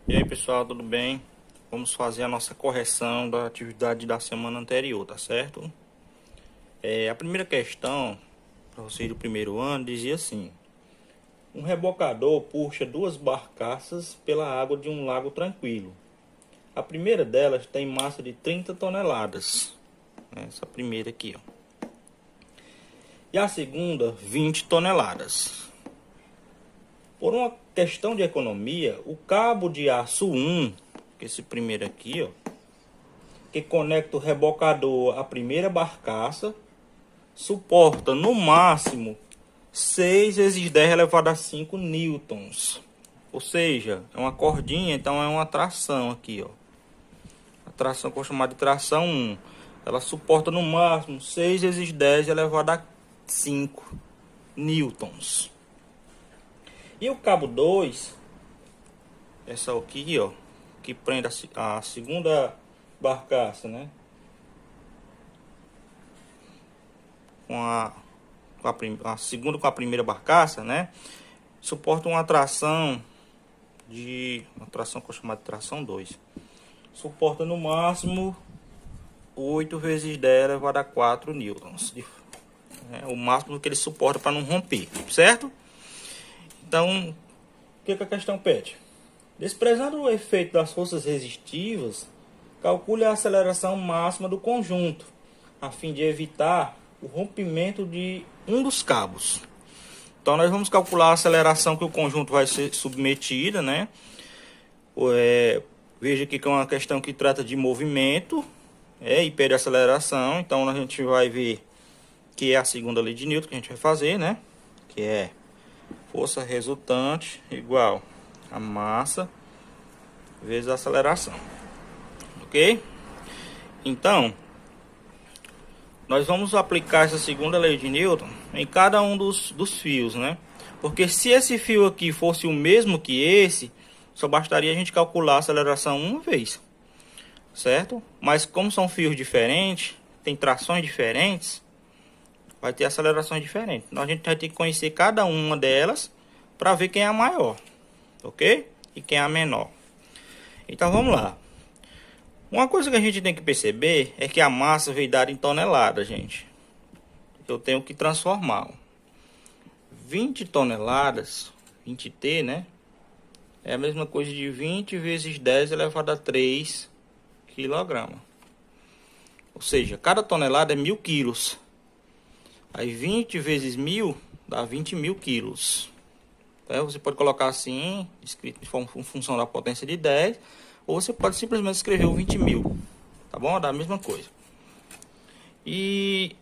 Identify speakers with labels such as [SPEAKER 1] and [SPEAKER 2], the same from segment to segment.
[SPEAKER 1] E aí pessoal, tudo bem? Vamos fazer a nossa correção da atividade da semana anterior, tá certo? A primeira questão, para vocês do primeiro ano, dizia assim: um rebocador puxa duas barcaças pela água de um lago tranquilo. A primeira delas tem massa de 30 toneladas. Essa primeira aqui, ó. E a segunda, 20 toneladas. Por uma questão de economia, o cabo de aço 1, que esse primeiro aqui, ó, que conecta o rebocador à primeira barcaça, suporta no máximo 6 vezes 10 elevado a 5 newtons. Ou seja, é uma cordinha, então é uma tração aqui, ó. A tração que eu vou chamar de tração 1. Ela suporta no máximo 6 vezes 10 elevado a 5 newtons. E o cabo 2, essa aqui, ó, que prende a segunda barcaça, né? A segunda com a primeira barcaça, né? Suporta uma tração uma tração que eu chamo de tração 2. Suporta no máximo 8 vezes 10 elevado a 4 newtons. O máximo que ele suporta para não romper, certo? Então, o que a questão pede? Desprezando o efeito das forças resistivas, calcule a aceleração máxima do conjunto, a fim de evitar o rompimento de um dos cabos. Então nós vamos calcular a aceleração que o conjunto vai ser submetido, né? Veja aqui que é uma questão que trata de movimento, e pede aceleração. Então a gente vai ver que é a segunda lei de Newton que a gente vai fazer, né? Que é força resultante igual a massa vezes a aceleração. Ok? Então, nós vamos aplicar essa segunda lei de Newton em cada um dos fios, né? Porque se esse fio aqui fosse o mesmo que esse, só bastaria a gente calcular a aceleração uma vez, certo? Mas como são fios diferentes, tem trações diferentes, vai ter acelerações diferentes. Então a gente vai ter que conhecer cada uma delas para ver quem é a maior, ok? E quem é a menor. Então vamos lá. Uma coisa que a gente tem que perceber é que a massa veio dada em toneladas, gente. Eu tenho que transformar 20 toneladas, 20T, né? É a mesma coisa de 20 vezes 10 elevado a 3 kg. Ou seja, cada tonelada é 1000 quilos. Aí 20 vezes 1000 dá 20.000 quilos. Então você pode colocar assim, escrito em função da potência de 10. Ou você pode simplesmente escrever o 20.000, tá bom? Dá a mesma coisa. E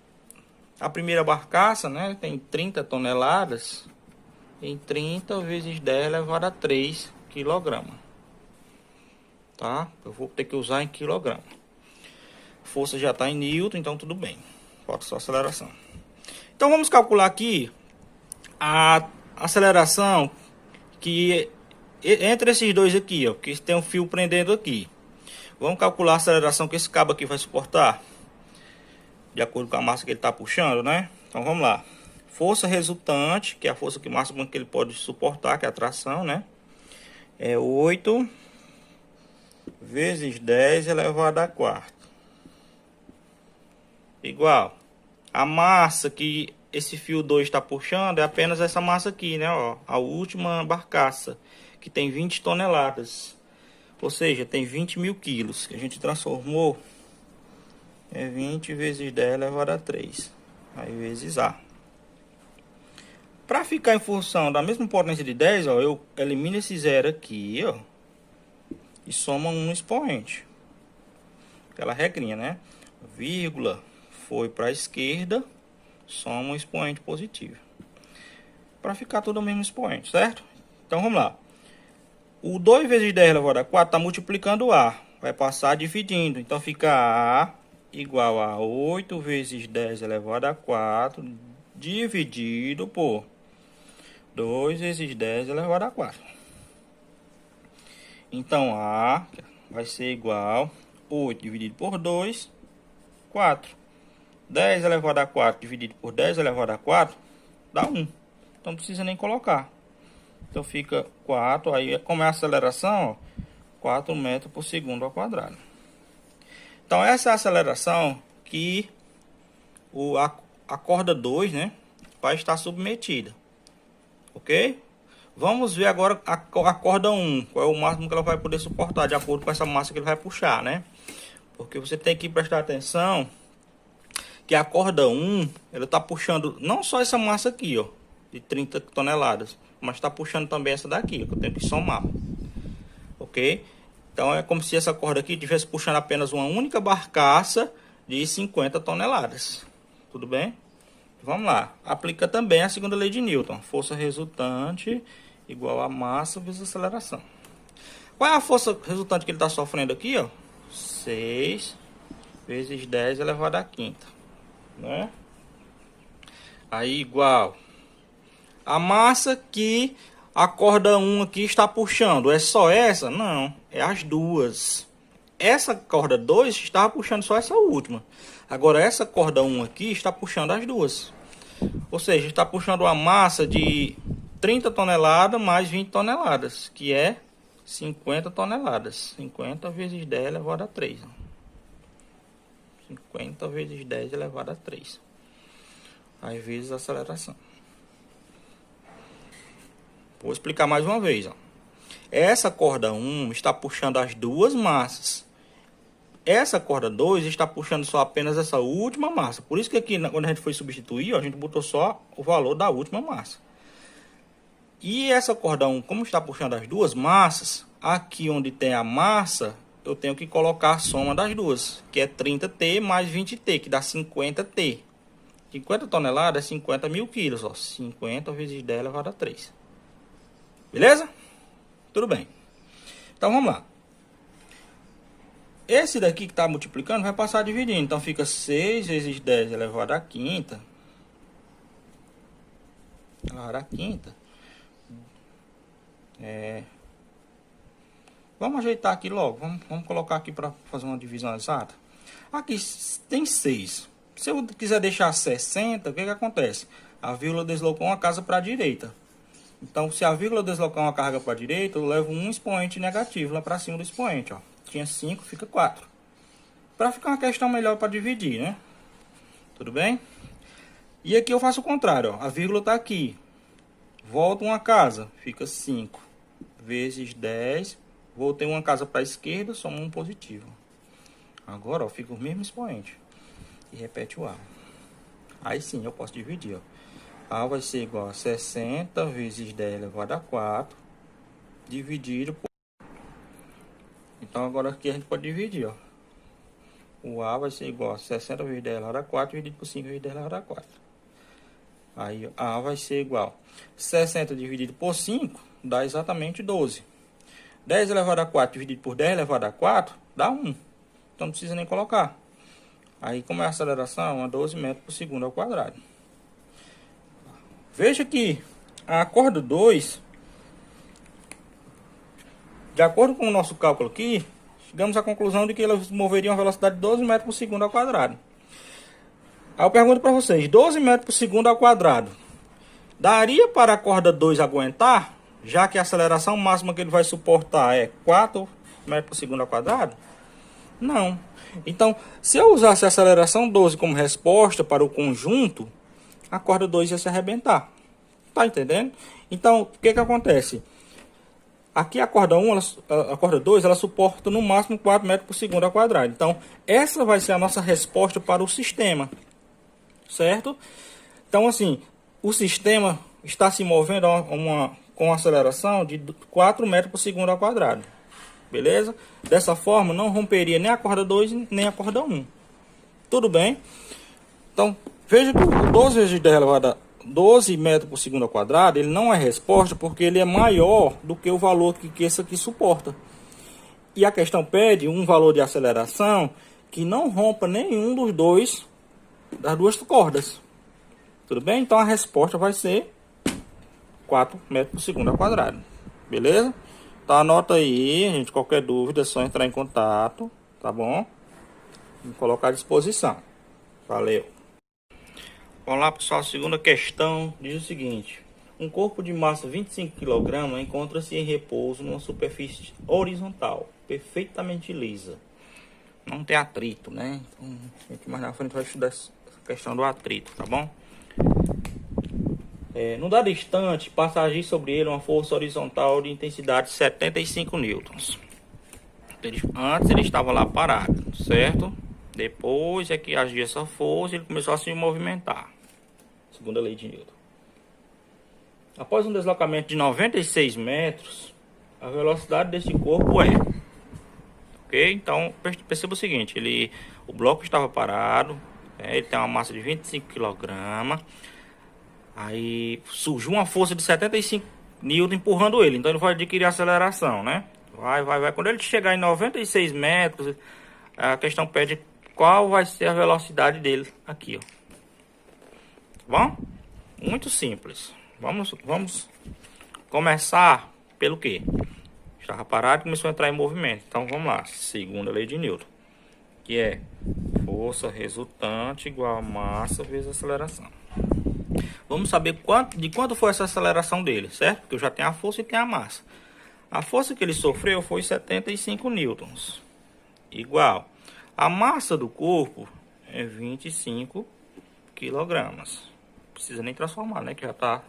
[SPEAKER 1] a primeira barcaça, né, tem 30 toneladas em 30 vezes 10 elevado a 3 kg. Tá? Eu vou ter que usar em quilograma. Força já está em newton, então tudo bem. Falta só aceleração. Então vamos calcular aqui a aceleração que entre esses dois aqui, ó, que tem um fio prendendo aqui. Vamos calcular a aceleração que esse cabo aqui vai suportar, de acordo com a massa que ele está puxando, né? Então vamos lá. Força resultante, que é a força que máxima que ele pode suportar, que é a tração, né? É 8 vezes 10 elevado a 4. Igual. A massa que esse fio 2 está puxando é apenas essa massa aqui, né? Ó, a última barcaça, que tem 20 toneladas. Ou seja, tem 20.000 quilos. Que a gente transformou. É 20 vezes 10 elevado a 3. Aí vezes A. Para ficar em função da mesma potência de 10, ó, eu elimino esse zero aqui, ó. E soma um expoente. Aquela regrinha, né? Vírgula foi para a esquerda, soma um expoente positivo. Para ficar tudo o mesmo expoente, certo? Então vamos lá. O 2 vezes 10 elevado a 4 está multiplicando o A. Vai passar dividindo. Então fica A igual a 8 vezes 10 elevado a 4 dividido por 2 vezes 10 elevado a 4. Então A vai ser igual a 8 dividido por 2, 4. 10 elevado a 4 dividido por 10 elevado a 4 dá 1. Então não precisa nem colocar. Então fica 4. Aí como é a aceleração, ó, 4 metros por segundo ao quadrado. Então essa é a aceleração que a corda 2, né, vai estar submetida. Ok? Vamos ver agora a corda 1, qual é o máximo que ela vai poder suportar, de acordo com essa massa que ele vai puxar, né? Porque você tem que prestar atenção que a corda 1, ela está puxando não só essa massa aqui, ó, de 30 toneladas, mas está puxando também essa daqui, ó, que eu tenho que somar. Ok? Então é como se essa corda aqui estivesse puxando apenas uma única barcaça de 50 toneladas. Tudo bem? Vamos lá. Aplica também a segunda lei de Newton. Força resultante igual a massa vezes aceleração. Qual é a força resultante que ele está sofrendo aqui, ó? 6 vezes 10 elevado à quinta, né? Aí igual a massa que a corda 1 aqui está puxando. É só essa? Não, é as duas. Essa corda 2 estava puxando só essa última. Agora essa corda 1 aqui está puxando as duas. Ou seja, está puxando uma massa de 30 toneladas mais 20 toneladas, que é 50 toneladas. 50 vezes 10 elevado a 3. 50 vezes 10 elevado a 3. Aí vezes a aceleração. Vou explicar mais uma vez. Ó. Essa corda 1 está puxando as duas massas. Essa corda 2 está puxando só apenas essa última massa. Por isso que aqui, quando a gente foi substituir, ó, a gente botou só o valor da última massa. E essa corda 1, como está puxando as duas massas, aqui onde tem a massa, eu tenho que colocar a soma das duas, que é 30T mais 20T, que dá 50T. 50 toneladas é 50 mil quilos, ó. 50 vezes 10 elevado a 3. Beleza? Tudo bem. Então vamos lá. Esse daqui que está multiplicando vai passar dividindo. Então fica 6 vezes 10 elevado à quinta. Elevado à quinta. Vamos ajeitar aqui logo. Vamos colocar aqui para fazer uma divisão exata. Aqui tem 6. Se eu quiser deixar 60, o que acontece? A vírgula deslocou uma casa para a direita. Então, se a vírgula deslocar uma carga para a direita, eu levo um expoente negativo lá para cima do expoente. Ó. Tinha 5, fica 4. Para ficar uma questão melhor para dividir, né? Tudo bem? E aqui eu faço o contrário. Ó. A vírgula está aqui. Volto uma casa, fica 5 vezes 10. Voltei uma casa para a esquerda, somo um positivo. Agora, ó, fica o mesmo expoente. E repete o A. Aí sim, eu posso dividir, ó. A vai ser igual a 60 vezes 10 elevado a 4, dividido por... Então, agora aqui a gente pode dividir, ó. O A vai ser igual a 60 vezes 10 elevado a 4, dividido por 5 vezes 10 elevado a 4. Aí, A vai ser igual a 60 dividido por 5, dá exatamente 12. 10 elevado a 4 dividido por 10 elevado a 4, dá 1. Então, não precisa nem colocar. Aí, como é a aceleração? É 12 metros por segundo ao quadrado. Veja que a corda 2, de acordo com o nosso cálculo aqui, chegamos à conclusão de que ela moveria uma velocidade de 12 metros por segundo ao quadrado. Aí eu pergunto para vocês, 12 metros por segundo ao quadrado, daria para a corda 2 aguentar, já que a aceleração máxima que ele vai suportar é 4 metros por segundo ao quadrado? Não. Então, se eu usasse a aceleração 12 como resposta para o conjunto, a corda 2 ia se arrebentar. Tá entendendo? Então, o que que acontece? Aqui a corda 1, a corda 2, ela suporta no máximo 4 metros por segundo ao quadrado. Então, essa vai ser a nossa resposta para o sistema. Certo? Então, assim, o sistema está se movendo com uma aceleração de 4 metros por segundo ao quadrado. Beleza? Dessa forma, não romperia nem a corda 2, nem a corda 1. Tudo bem? Então, veja que o 12 vezes 10 elevado a 12 metros por segundo ao quadrado, ele não é resposta porque ele é maior do que o valor que esse aqui suporta. E a questão pede um valor de aceleração que não rompa nenhum das duas cordas. Tudo bem? Então a resposta vai ser 4 metros por segundo ao quadrado. Beleza? Então anota aí, gente, qualquer dúvida é só entrar em contato, tá bom? Vou colocar à disposição. Valeu! Vamos lá, pessoal, a segunda questão diz o seguinte: Um corpo de massa 25 kg encontra-se em repouso numa superfície horizontal, perfeitamente lisa. Não tem atrito, né? Então, a gente mais na frente vai estudar essa questão do atrito, tá bom? No dado instante, passa a agir sobre ele uma força horizontal de intensidade de 75 newtons. Antes ele estava lá parado, certo? Depois é que agiu essa força, ele começou a se movimentar. Segunda lei de Newton. Após um deslocamento de 96 metros, a velocidade desse corpo é... Ok? Então, perceba o seguinte, o bloco estava parado, ele tem uma massa de 25 kg, aí surgiu uma força de 75 Newton empurrando ele, então ele vai adquirir aceleração, né? Vai. Quando ele chegar em 96 metros, a questão pede qual vai ser a velocidade dele aqui, ó. Tá bom? Muito simples. Vamos começar pelo quê? Estava parado e começou a entrar em movimento. Então vamos lá. Segunda lei de Newton, que é força resultante igual a massa vezes aceleração. Vamos saber de quanto foi essa aceleração dele, certo? Porque eu já tenho a força e tenho a massa. A força que ele sofreu foi 75 newtons. Igual. A massa do corpo é 25 quilogramas. Não precisa nem transformar, né? Que já está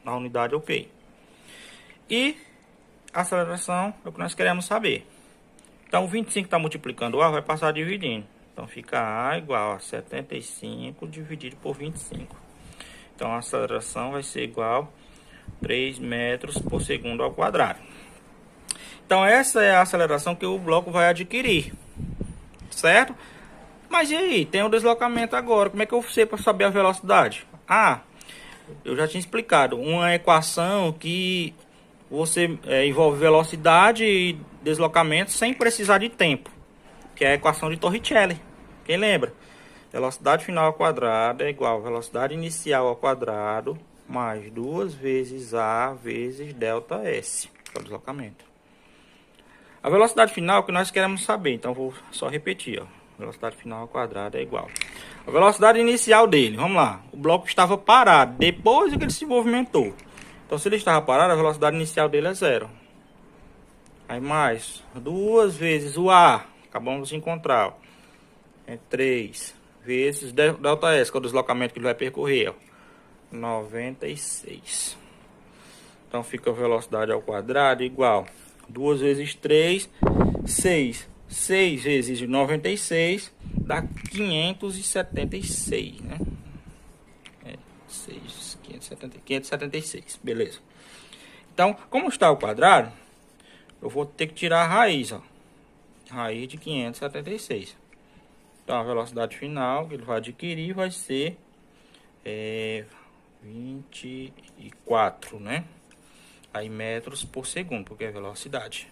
[SPEAKER 1] na unidade ok. E a aceleração é o que nós queremos saber. Então, o 25 está multiplicando o A, vai passar dividindo. Então, fica A igual a 75 dividido por 25. Então, a aceleração vai ser igual a 3 metros por segundo ao quadrado. Então, essa é a aceleração que o bloco vai adquirir. Certo? Mas e aí? Tem o deslocamento agora. Como é que eu sei para saber a velocidade? Eu já tinha explicado. Uma equação que você envolve velocidade e deslocamento sem precisar de tempo. Que é a equação de Torricelli. Quem lembra? Velocidade final ao quadrado é igual a velocidade inicial ao quadrado mais 2 vezes A vezes delta S. Que é o deslocamento. A velocidade final que nós queremos saber. Então, vou só repetir. Ó. Velocidade final ao quadrado é igual. A velocidade inicial dele. Vamos lá. O bloco estava parado. Depois que ele se movimentou. Então, se ele estava parado, a velocidade inicial dele é 0. Aí, mais 2 vezes o A. Acabamos de encontrar. Ó. É 3 vezes delta S, que é o deslocamento que ele vai percorrer. Ó. 96. Então, fica a velocidade ao quadrado igual 2 vezes 3, 6. 6 vezes 96 dá 576, né? 576, beleza. Então, como está ao quadrado, eu vou ter que tirar a raiz, ó. Raiz de 576. Então, a velocidade final que ele vai adquirir vai ser 24, né? Aí metros por segundo, porque é velocidade.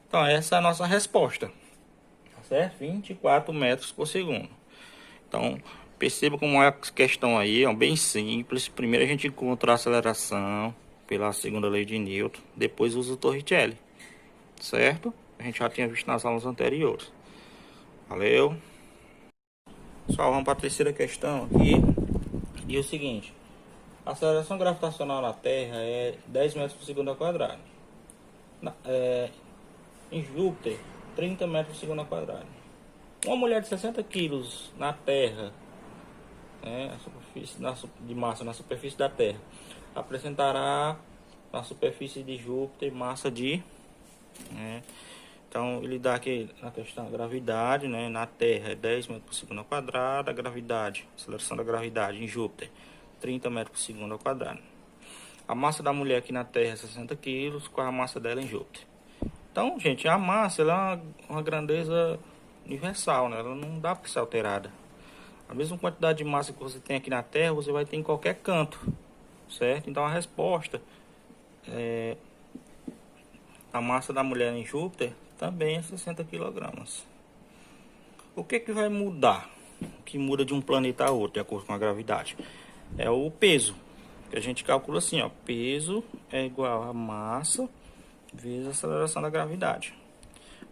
[SPEAKER 1] Então, essa é a nossa resposta. Tá certo? 24 metros por segundo. Então, perceba como é a questão aí, é bem simples. Primeiro a gente encontra a aceleração pela segunda lei de Newton. Depois usa o Torricelli. Certo? A gente já tinha visto nas aulas anteriores. Valeu. Pessoal, vamos para a terceira questão aqui. E o seguinte. A aceleração gravitacional na Terra é 10 metros por segundo ao quadrado. Em Júpiter, 30 metros por segundo ao quadrado. Uma mulher de 60 quilos na Terra, de massa na superfície da Terra, apresentará na superfície de Júpiter massa de... Então, ele dá aqui na questão da gravidade, né? Na Terra é 10 metros por segundo ao quadrado. A gravidade, a aceleração da gravidade em Júpiter, 30 metros por segundo ao quadrado. A massa da mulher aqui na Terra é 60 quilos, qual é a massa dela em Júpiter? Então, gente, a massa ela é uma grandeza universal, né? Ela não dá para ser alterada. A mesma quantidade de massa que você tem aqui na Terra, você vai ter em qualquer canto, certo? Então, a resposta é... A massa da mulher em Júpiter também é 60 kg. O que vai mudar? O que muda de um planeta a outro, de acordo com a gravidade? É o peso. Que a gente calcula assim, ó. Peso é igual a massa vezes a aceleração da gravidade.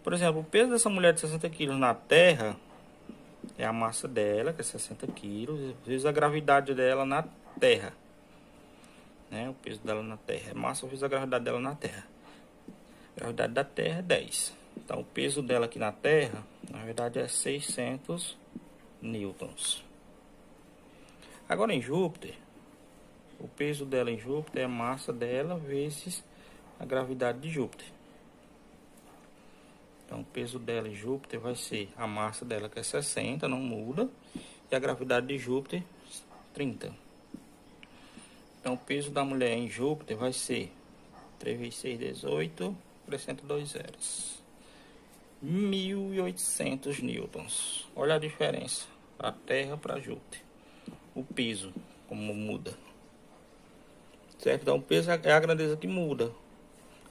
[SPEAKER 1] Por exemplo, o peso dessa mulher de 60 kg na Terra é a massa dela, que é 60 kg, vezes a gravidade dela na Terra. né? O peso dela na Terra é massa vezes a gravidade dela na Terra. A gravidade da Terra é 10. Então, o peso dela aqui na Terra, na verdade, é 600 newtons. Agora, em Júpiter, o peso dela em Júpiter é a massa dela vezes a gravidade de Júpiter. Então, o peso dela em Júpiter vai ser a massa dela, que é 60, não muda, e a gravidade de Júpiter, 30. Então, o peso da mulher em Júpiter vai ser 3 vezes 6, 18, acrescenta 2 zeros. 1.800 newtons. Olha a diferença da Terra para Júpiter. O peso, como muda. Certo? Então, o peso é a grandeza que muda.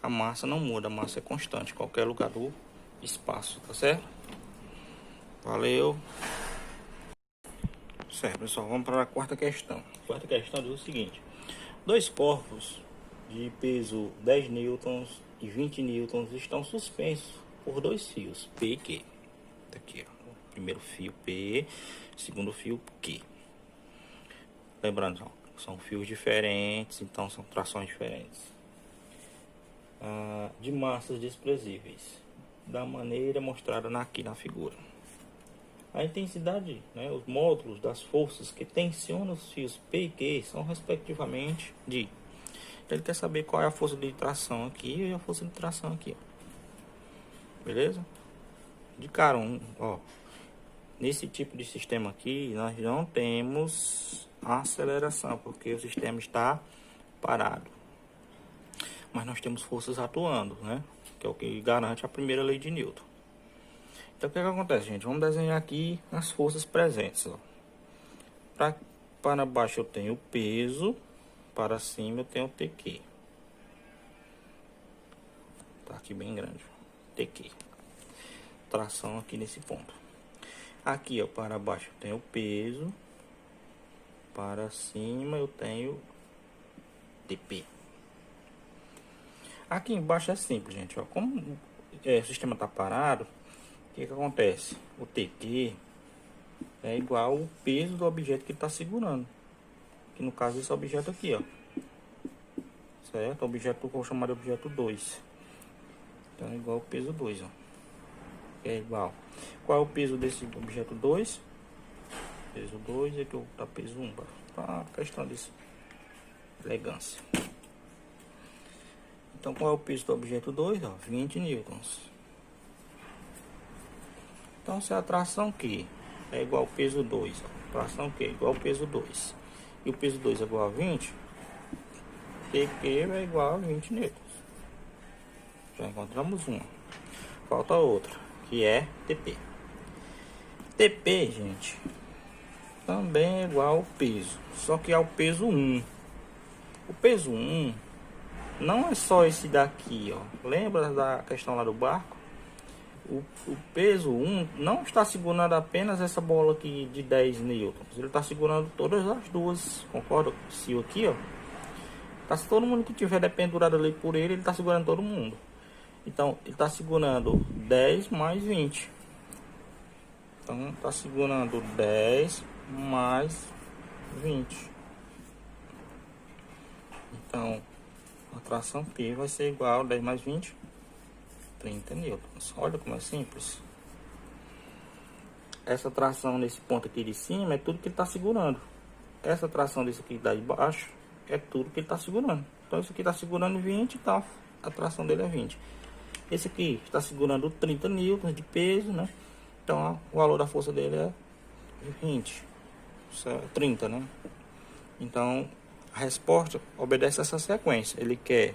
[SPEAKER 1] A massa não muda, a massa é constante em qualquer lugar do espaço, tá certo? Valeu. Certo, pessoal, vamos para a quarta questão. A quarta questão diz o seguinte: dois corpos de peso 10 newtons e 20 newtons estão suspensos por dois fios P e Q. Tá aqui, ó. O primeiro fio P, segundo fio Q. Lembrando, ó, são fios diferentes, então são trações diferentes. De massas desprezíveis, da maneira mostrada aqui na figura. A intensidade, né, os módulos das forças que tensionam os fios P e Q são respectivamente de... Ele quer saber qual é a força de tração aqui e a força de tração aqui, ó. Beleza? De cara, ó, nesse tipo de sistema aqui nós não temos aceleração, porque o sistema está parado. Mas nós temos forças atuando, né? Que é o que garante a primeira lei de Newton. Então, o que acontece, gente? Vamos desenhar aqui as forças presentes, ó. Para baixo eu tenho o peso, para cima eu tenho o TQ. Tá aqui bem grande, TQ. Tração aqui nesse ponto. Aqui, ó, para baixo eu tenho o peso, para cima eu tenho TP. Aqui embaixo é simples, gente, ó. Como o sistema está parado, o que acontece? O TQ é igual ao peso do objeto que está segurando. Que no caso esse objeto aqui, ó. Certo? O objeto, vou chamar de objeto 2. Então é igual ao peso 2, ó. É igual. Qual é o peso desse objeto 2? Peso 2 é que eu tá peso 1, para questão disso. Elegância. Então, qual é o peso do objeto 2? Ó, 20 newtons. Então, se a tração Q é igual ao peso 2, ó, tração Q é igual ao peso 2, e o peso 2 é igual a 20, TQ é igual a 20 newtons. Já encontramos uma. Falta outra, que é TP. TP, gente, também é igual ao peso, só que ao peso 1. O peso 1 não é só esse daqui, ó. Lembra da questão lá do barco? O peso 1 não está segurando apenas essa bola aqui de 10 newtons. Ele está segurando todas as duas. Concorda com o fio aqui, ó? Tá, se todo mundo que tiver dependurado ali por ele, ele está segurando todo mundo. Então, ele está segurando 10 mais 20. Então, está segurando 10 mais 20. Então, a tração P vai ser igual a 10 mais 20, 30 newtons. Olha como é simples. Essa tração nesse ponto aqui de cima é tudo que ele está segurando. Essa tração desse aqui de baixo é tudo que ele está segurando. Então, esse aqui está segurando 20, então a tração dele é 20. Esse aqui está segurando 30 newtons de peso, né? Então, o valor da força dele é 20. 30, né? Então, a resposta obedece a essa sequência. Ele quer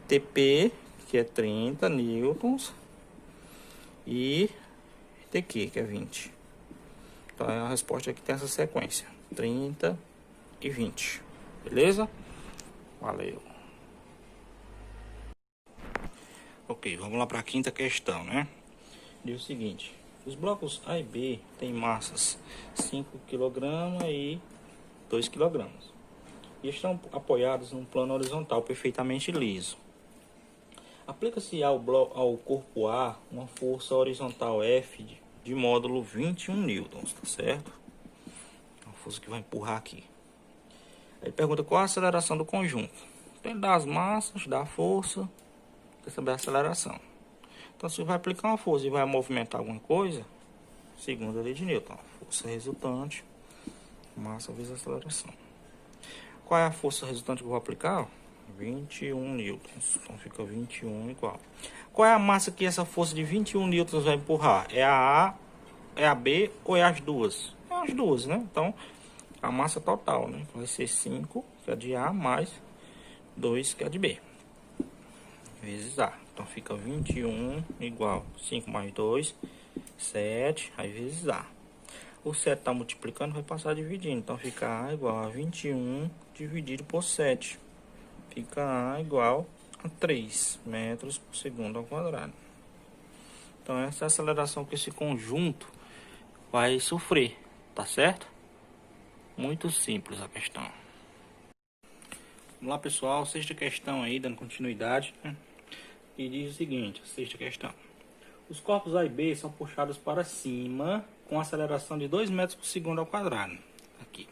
[SPEAKER 1] TP, que é 30 newtons, e TQ, que é 20. Então, a resposta aqui tem essa sequência: 30 e 20. Beleza? Valeu. Ok, vamos lá para a quinta questão, né? Diz o seguinte: os blocos A e B têm massas 5 kg e 2 kg. E estão apoiados num plano horizontal perfeitamente liso. Aplica-se ao corpo A uma força horizontal F de módulo 21 newtons, tá certo? Uma força que vai empurrar aqui. Aí pergunta qual a aceleração do conjunto. Tem das massas, da força, quer saber a aceleração. Então, se vai aplicar uma força e vai movimentar alguma coisa, segunda lei de Newton, força resultante, massa vezes aceleração. Qual é a força resultante que eu vou aplicar? 21 newtons. Então fica 21 igual. Qual é a massa que essa força de 21 newtons vai empurrar? É a A, é a B ou é as duas? É as duas, né? Então, a massa total, né? Vai ser 5, que é de A, mais 2, que é de B. Vezes A. Então fica 21 igual 5 mais 2, 7, aí vezes A. O 7 está multiplicando, vai passar dividindo. Então fica A igual a 21 dividido por 7. Fica A igual a 3 metros por segundo ao quadrado. Então essa é a aceleração que esse conjunto vai sofrer, tá certo? Muito simples a questão. Vamos lá, pessoal, sexta questão aí, dando continuidade, né? E diz o seguinte, sexta questão. Os corpos A e B são puxados para cima com aceleração de 2 metros por segundo ao quadrado. Aqui.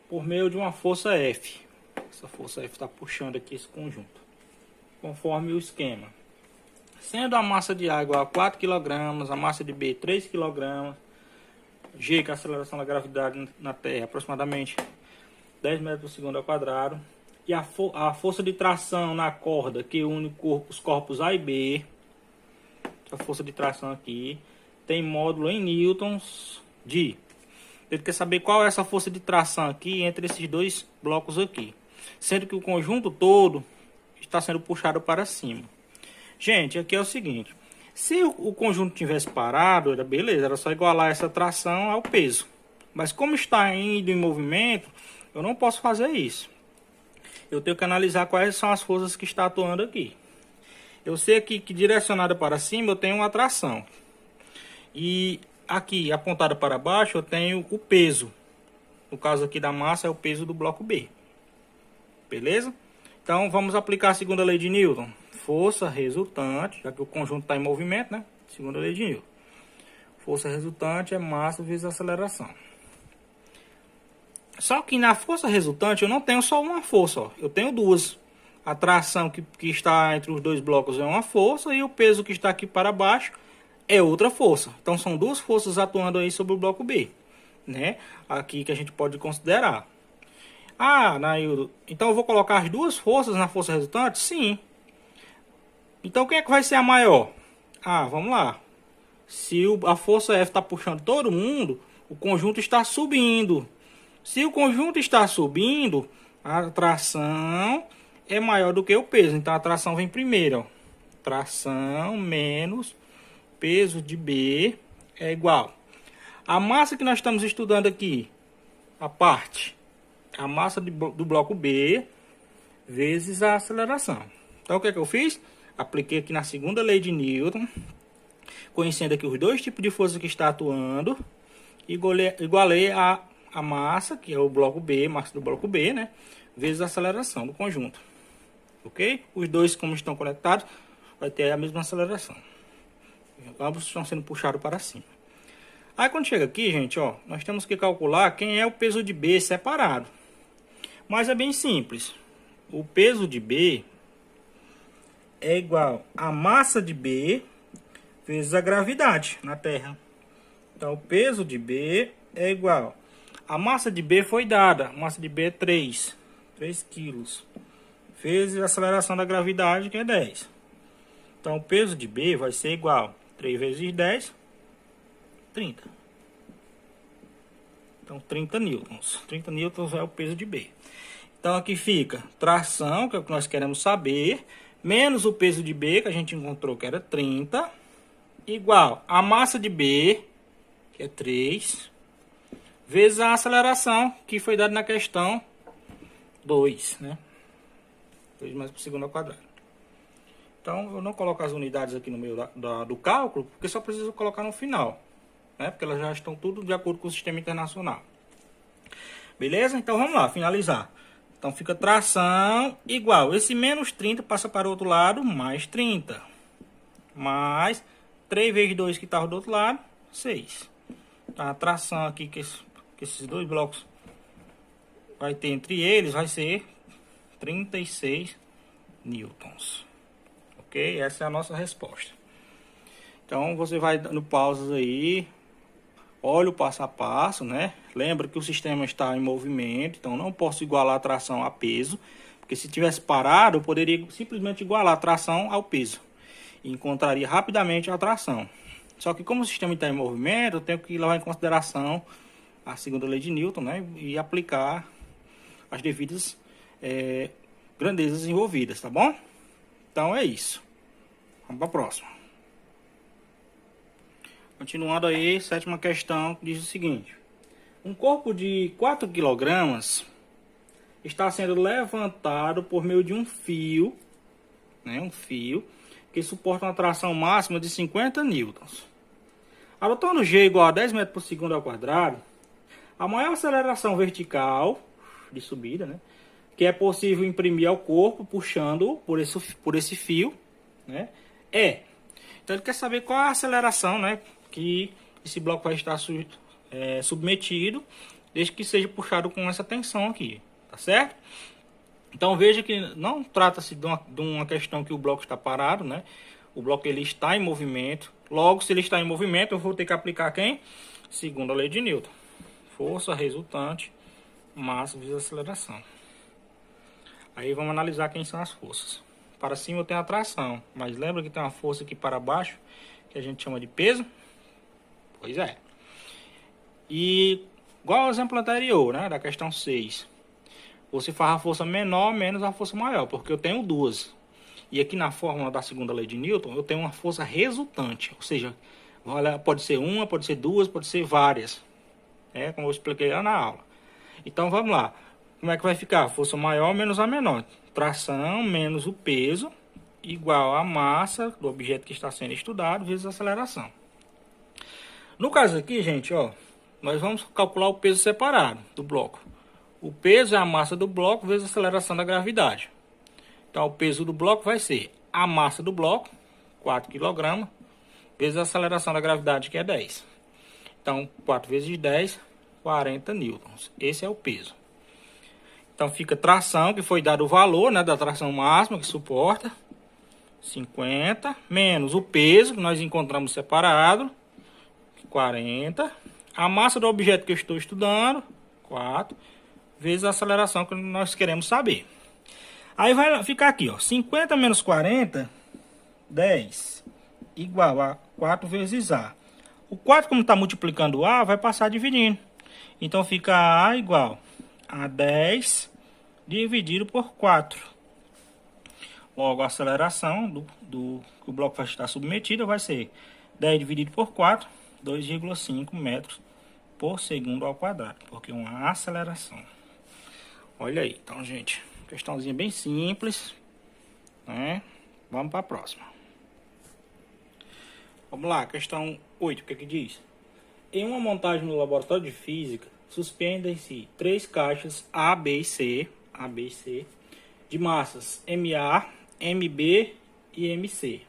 [SPEAKER 1] Por meio de uma força F. Essa força F está puxando aqui esse conjunto. Conforme o esquema. Sendo a massa de A igual a 4 kg, a massa de B 3 kg, G, que é a aceleração da gravidade na Terra, aproximadamente 10 metros por segundo ao quadrado. E a força de tração na corda que une os corpos A e B, a força de tração aqui, tem módulo em newtons de... Ele quer saber qual é essa força de tração aqui entre esses dois blocos aqui. Sendo que o conjunto todo está sendo puxado para cima. Gente, aqui é o seguinte. Se o conjunto tivesse parado, era beleza, era só igualar essa tração ao peso. Mas como está indo em movimento, eu não posso fazer isso. Eu tenho que analisar quais são as forças que estão atuando aqui. Eu sei aqui que direcionada para cima eu tenho uma tração. E aqui apontada para baixo eu tenho o peso. No caso aqui da massa é o peso do bloco B. Beleza? Então vamos aplicar a segunda lei de Newton. Força resultante, já que o conjunto está em movimento, né? Segunda lei de Newton. Força resultante é massa vezes aceleração. Só que na força resultante eu não tenho só uma força, ó. Eu tenho duas. A tração que está entre os dois blocos é uma força e o peso que está aqui para baixo é outra força. Então são duas forças atuando aí sobre o bloco B, né? Aqui que a gente pode considerar. Ah, Naildo, então eu vou colocar as duas forças na força resultante? Sim. Então quem é que vai ser a maior? Ah, vamos lá. Se a força F está puxando todo mundo, o conjunto está subindo. Se o conjunto está subindo, a tração é maior do que o peso. Então a tração vem primeiro. Ó. Tração menos peso de B é igual. A massa que nós estamos estudando aqui, a parte, a massa do bloco B vezes a aceleração. Então o que é que eu fiz? Apliquei aqui na segunda lei de Newton, conhecendo aqui os dois tipos de força que está atuando, igualei a massa, que é o bloco B, massa do bloco B, né? Vezes a aceleração do conjunto. Ok? Os dois, como estão conectados, vai ter a mesma aceleração. Ambos estão sendo puxados para cima. Aí quando chega aqui, gente, ó, nós temos que calcular quem é o peso de B separado. Mas é bem simples. O peso de B é igual a massa de B vezes a gravidade na Terra. Então, o peso de B é igual. A massa de B foi dada. A massa de B é 3 quilos. Vezes a aceleração da gravidade, que é 10. Então, o peso de B vai ser igual. 3 vezes 10, 30. Então, 30 newtons. 30 newtons é o peso de B. Então, aqui fica tração, que é o que nós queremos saber, menos o peso de B, que a gente encontrou que era 30, igual a massa de B, que é 3, vezes a aceleração, que foi dada na questão 2, né? 2 metros por segundo ao quadrado. Então, eu não coloco as unidades aqui no meio do cálculo, porque só preciso colocar no final, né? Porque elas já estão tudo de acordo com o sistema internacional. Beleza? Então, vamos lá, finalizar. Então, fica tração igual. Esse menos 30 passa para o outro lado, mais 30. Mais 3 vezes 2 que estava do outro lado, 6. Tá, a tração aqui, que esses dois blocos vai ter entre eles, vai ser 36 newtons. Ok? Essa é a nossa resposta. Então, você vai dando pausas aí, olha o passo a passo, né? Lembra que o sistema está em movimento, então não posso igualar a tração a peso, porque se tivesse parado, eu poderia simplesmente igualar a tração ao peso e encontraria rapidamente a tração. Só que como o sistema está em movimento, eu tenho que levar em consideração a segunda lei de Newton, né? E aplicar as devidas grandezas envolvidas, tá bom? Então é isso. Vamos para a próxima. Continuando aí, sétima questão, diz o seguinte: um corpo de 4 kg está sendo levantado por meio de um fio, né, um fio que suporta uma tração máxima de 50 newtons. Adotando G igual a 10 metros por segundo ao quadrado, a maior aceleração vertical de subida, né, que é possível imprimir ao corpo puxando por esse fio, né, é. Então ele quer saber qual é a aceleração, né, que esse bloco vai estar submetido, desde que seja puxado com essa tensão aqui, tá certo? Então veja que não trata-se de uma questão que o bloco está parado, né? O bloco ele está em movimento. Logo, se ele está em movimento, eu vou ter que aplicar quem? Segunda lei de Newton. Força resultante, massa vezes aceleração. Aí vamos analisar quem são as forças. Para cima eu tenho a tração, mas lembra que tem uma força aqui para baixo, que a gente chama de peso? Pois é. E igual ao exemplo anterior, né, da questão 6. Você faz a força menor menos a força maior, porque eu tenho duas. E aqui na fórmula da segunda lei de Newton, eu tenho uma força resultante. Ou seja, pode ser uma, pode ser duas, pode ser várias. Como eu expliquei lá na aula. Então vamos lá. Como é que vai ficar? Força maior menos a menor. Tração menos o peso igual a massa do objeto que está sendo estudado vezes a aceleração. No caso aqui, gente, ó, nós vamos calcular o peso separado do bloco. O peso é a massa do bloco vezes a aceleração da gravidade. Então, o peso do bloco vai ser a massa do bloco, 4 kg, vezes a aceleração da gravidade, que é 10. Então, 4 vezes 10, 40 newtons. Esse é o peso. Então, fica tração, que foi dado o valor, né, da tração máxima que suporta, 50, menos o peso, que nós encontramos separado, 40. A massa do objeto que eu estou estudando, 4, vezes a aceleração que nós queremos saber. Aí vai ficar aqui, ó, 50 menos 40, 10, igual a 4 vezes A. O 4, como está multiplicando A, vai passar dividindo. Então, fica A igual a 10 dividido por 4. Logo, a aceleração do que o bloco vai estar submetido vai ser 10 dividido por 4, 2,5 metros por segundo ao quadrado, porque é uma aceleração. Olha aí, então, gente, questãozinha bem simples, né? Vamos para a próxima. Vamos lá, questão 8, o que é que diz? Em uma montagem no laboratório de física, suspendem-se 3 caixas A, B e C, de massas MA, MB e MC,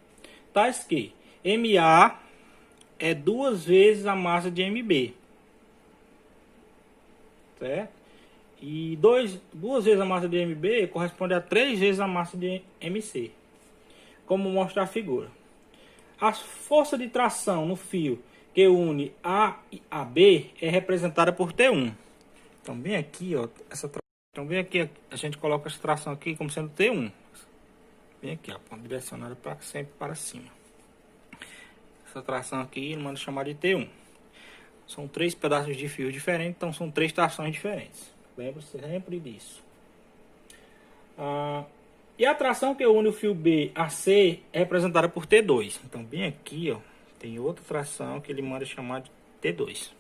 [SPEAKER 1] tais que MA é 2 vezes a massa de MB, certo? E 2 vezes a massa de MB corresponde a 3 vezes a massa de MC, como mostra a figura. A força de tração no fio que une A e AB é representada por T1. Então, bem aqui, ó, então bem aqui a gente coloca essa tração aqui como sendo T1. Bem aqui, ó, ponto direcionado sempre para cima. Essa tração aqui manda chamar de T1. São 3 pedaços de fio diferentes, então são 3 trações diferentes. Lembre-se sempre disso. E a tração que une o fio B a C é representada por T2. Então, bem aqui, ó, tem outra tração que ele manda chamar de T2.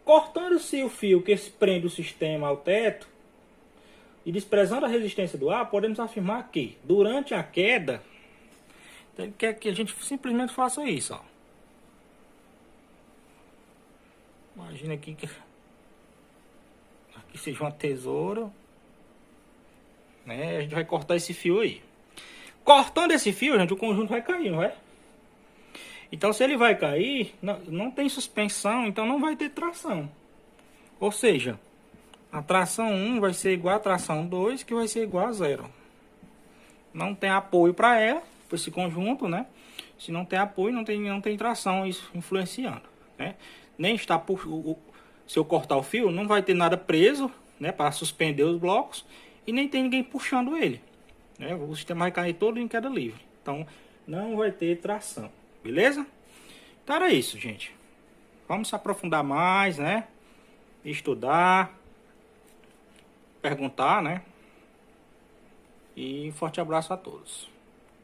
[SPEAKER 1] Cortando-se o fio que prende o sistema ao teto e desprezando a resistência do ar, podemos afirmar que, durante a queda, ele quer que a gente simplesmente faça isso, ó. Imagina aqui que seja uma tesoura, né? A gente vai cortar esse fio aí. Cortando esse fio, gente, o conjunto vai cair, não é? Então, se ele vai cair, não tem suspensão, então não vai ter tração. Ou seja, A tração 1 vai ser igual a tração 2, que vai ser igual a 0. Não tem apoio para ela, para esse conjunto, né? Se não tem apoio, não tem tração, isso influenciando, né? Nem está se eu cortar o fio, não vai ter nada preso, né, para suspender os blocos, e nem tem ninguém puxando ele, né? O sistema vai cair todo em queda livre. Então, não vai ter tração, beleza? Então era isso, gente. Vamos se aprofundar mais, né? Estudar, perguntar, né? E forte abraço a todos.